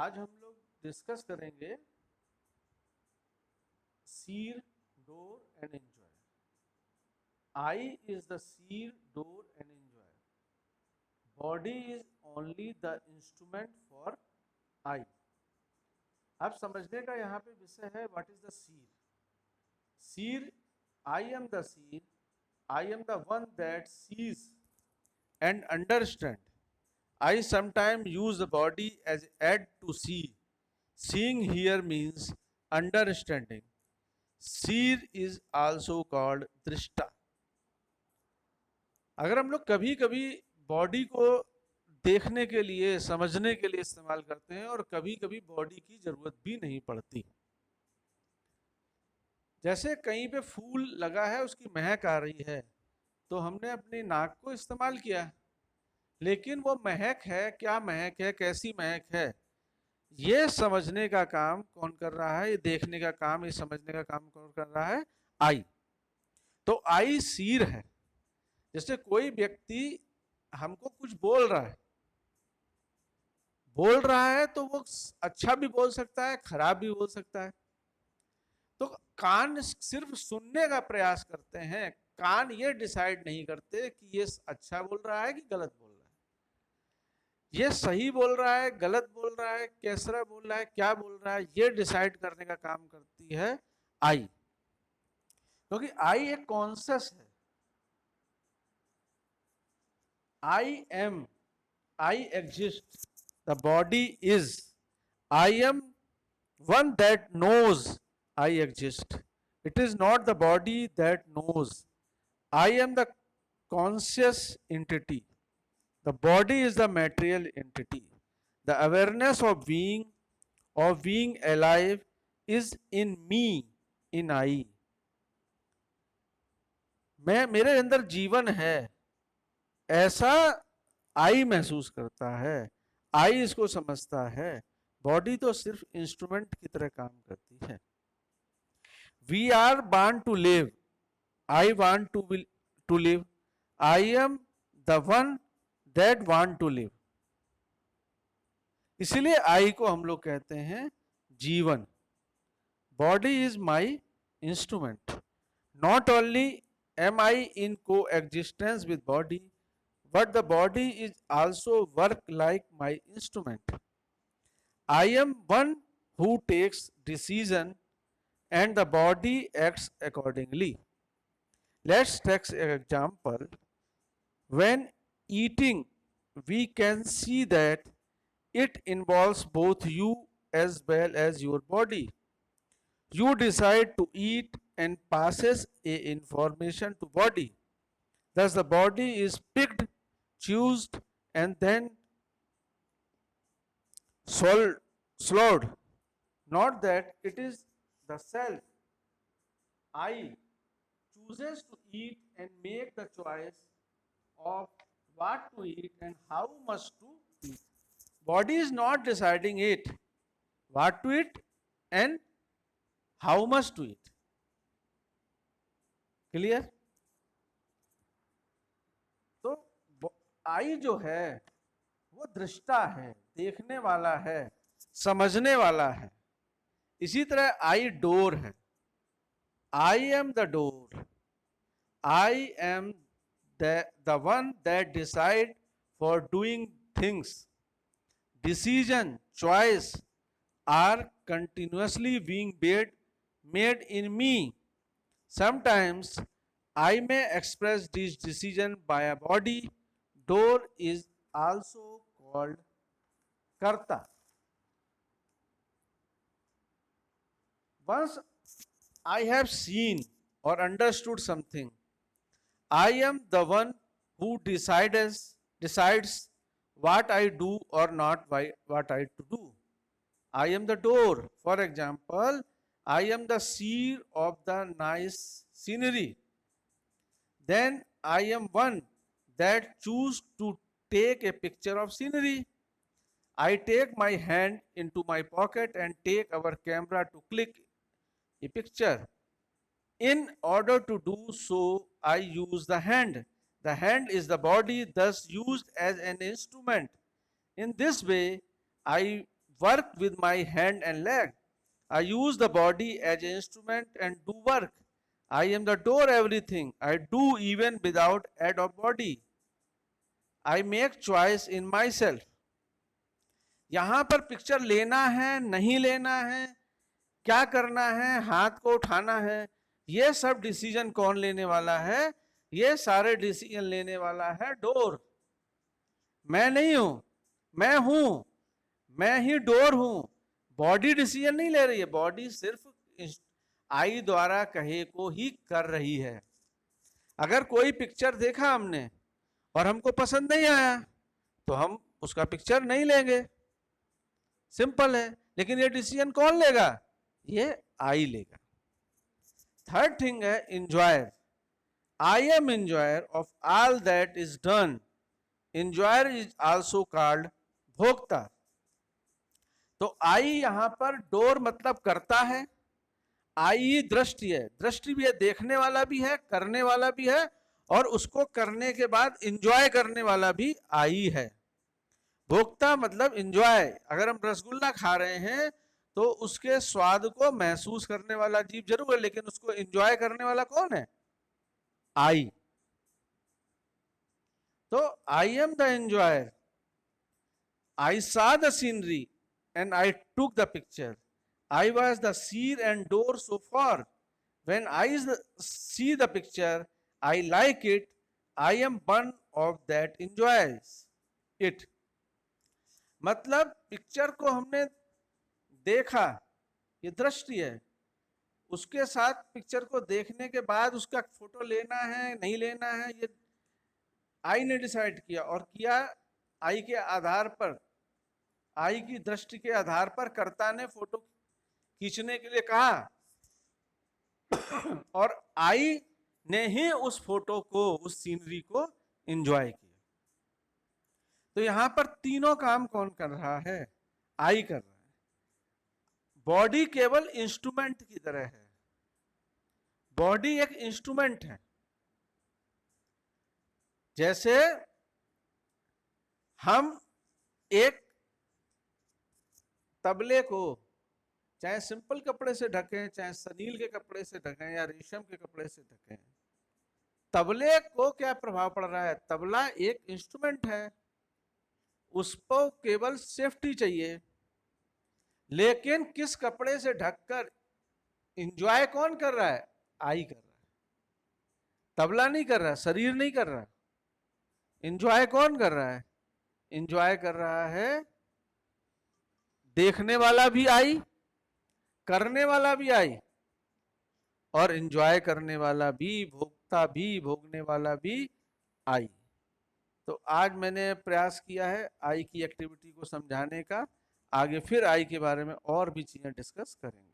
आज हम लोग डिस्कस करेंगे seer, door and enjoyer. I is the seer, door and enjoyer. Body is only the instrument for I. अब समझने का यहाँ पे विषय है what is the seer. Seer, I am the seer. I am the one that sees and understand. I sometimes use the body as aid to see. Seeing here means understanding. Seer is also called दृष्टा. अगर हम लोग कभी कभी body को देखने के लिए समझने के लिए इस्तेमाल करते हैं और कभी कभी बॉडी की जरूरत भी नहीं पड़ती. जैसे कहीं पे फूल लगा है, उसकी महक आ रही है, तो हमने अपनी नाक को इस्तेमाल किया, लेकिन वो महक है, क्या महक है, कैसी महक है, ये समझने का काम कौन कर रहा है? ये देखने का काम, ये समझने का काम कौन कर रहा है? आई. तो आई सीर है. जैसे कोई व्यक्ति हमको कुछ बोल रहा है तो वो अच्छा भी बोल सकता है, खराब भी बोल सकता है. तो कान सिर्फ सुनने का प्रयास करते हैं, कान ये डिसाइड नहीं करते कि ये अच्छा बोल रहा है कि गलत बोल रहा है, ये सही बोल रहा है, गलत बोल रहा है, कैसा बोल रहा है, क्या बोल रहा है, ये डिसाइड करने का काम करती है आई. क्योंकि आई एक कॉन्शियस है. I am, I exist, the body is. I am one that knows I exist. It is not the body that knows. I am the conscious entity. The body is the material entity. The awareness of being alive is in me, in I. मेरे अंदर जीवन है, ऐसा आई महसूस करता है, आई इसको समझता है. बॉडी तो सिर्फ इंस्ट्रूमेंट की तरह काम करती है. We are born to live. I want to live. I am the one that want to live. इसलिए आई को हम लोग कहते हैं जीवन. Body is my instrument. Not only am I in coexistence with body, but the body is also work like my instrument. I am one who takes decision and the body acts accordingly. Let's take an example. When eating, we can see that it involves both you as well as your body. You decide to eat and passes a information to body. Thus the body is picked, chosen and then swallowed. Not that it is the self. I chooses to eat and make the choice of what to eat and how much to eat. Body is not deciding it, what to eat and how much to eat. Clear? तो आई जो है वो दृष्टा है, देखने वाला है, समझने वाला है. इसी तरह आई डोर है. I am the door. I am the one that decide for doing things. Decision, choice are continuously being made in me. Sometimes I may express this decision by a body. Door is also called karta. Once I have seen or understood something, I am the one who decides what I do or not what I to do. I am the door. For example, I am the seer of the nice scenery. Then I am one that choose to take a picture of scenery. I take my hand into my pocket and take our camera to click a picture. In order to do so, I use the hand. The hand is the body, thus used as an instrument. In this way, I work with my hand and leg. I use the body as an instrument and do work. I am the door everything. I do even without aid of body. I make choice in myself. यहां पर picture लेना है नहीं लेना है, क्या करना है, हाथ को उठाना है, ये सब डिसीजन कौन लेने वाला है? ये सारे डिसीजन लेने वाला है डोर। मैं नहीं हूं, मैं हूं, मैं ही डोर हूं। बॉडी डिसीजन नहीं ले रही है, बॉडी सिर्फ आई द्वारा कहे को ही कर रही है। अगर कोई पिक्चर देखा हमने और हमको पसंद नहीं आया तो हम उसका पिक्चर नहीं लेंगे, सिंपल है। लेकिन ये डिसीजन कौन लेगा? ये आई लेगा। थर्ड थिंग है enjoyer. I am enjoyer of all that is done. Enjoyer is also called भोक्ता। तो आई यहां पर डोर मतलब करता है, आई दृष्टि है, दृष्टि भी है, देखने वाला भी है, करने वाला भी है, और उसको करने के बाद इंजॉय करने वाला भी आई है। भोक्ता मतलब इंजॉय। अगर हम रसगुल्ला खा रहे हैं तो उसके स्वाद को महसूस करने वाला जीव जरूर है, लेकिन उसको इंजॉय करने वाला कौन है? आई। तो आई am the enjoyer. I saw the scenery and I took the picture. I was the seer and door so far. When I see the picture, I like it. I am one of that enjoys it. मतलब picture को हमने देखा, ये दृष्टि है, उसके साथ picture को देखने के बाद उसका फोटो लेना है नहीं लेना है, ये आई ने डिसाइड किया, और किया आई के आधार पर, आई की दृष्टि के आधार पर कर्ता ने फोटो खींचने के लिए कहा और आई ने ही उस फोटो को, उस सीनरी को एंजॉय किया। तो यहां पर तीनों काम कौन कर रहा है? आई कर रहा है। बॉडी केवल इंस्ट्रूमेंट की तरह है। बॉडी एक इंस्ट्रूमेंट है। जैसे हम एक तबले को चाहे सिंपल कपड़े से ढकें, चाहे सनील के कपड़े से ढकें या रेशम के कपड़े से ढकें, तबले को क्या प्रभाव पड़ रहा है? तबला एक इंस्ट्रूमेंट है, उसको केवल सेफ्टी चाहिए। लेकिन किस कपड़े से ढककर एंजॉय कौन कर रहा है? आई कर रहा है। तबला नहीं कर रहा, शरीर नहीं कर रहा। एंजॉय कौन कर रहा है? एंजॉय कर रहा है देखने वाला भी आई, करने वाला भी आई, और एंजॉय करने वाला भी, भोगता भी, भोगने वाला भी आई। तो आज मैंने प्रयास किया है आई की एक्टिविटी को समझाने का। आगे फिर आई के बारे में और भी चीजें डिस्कस करेंगे।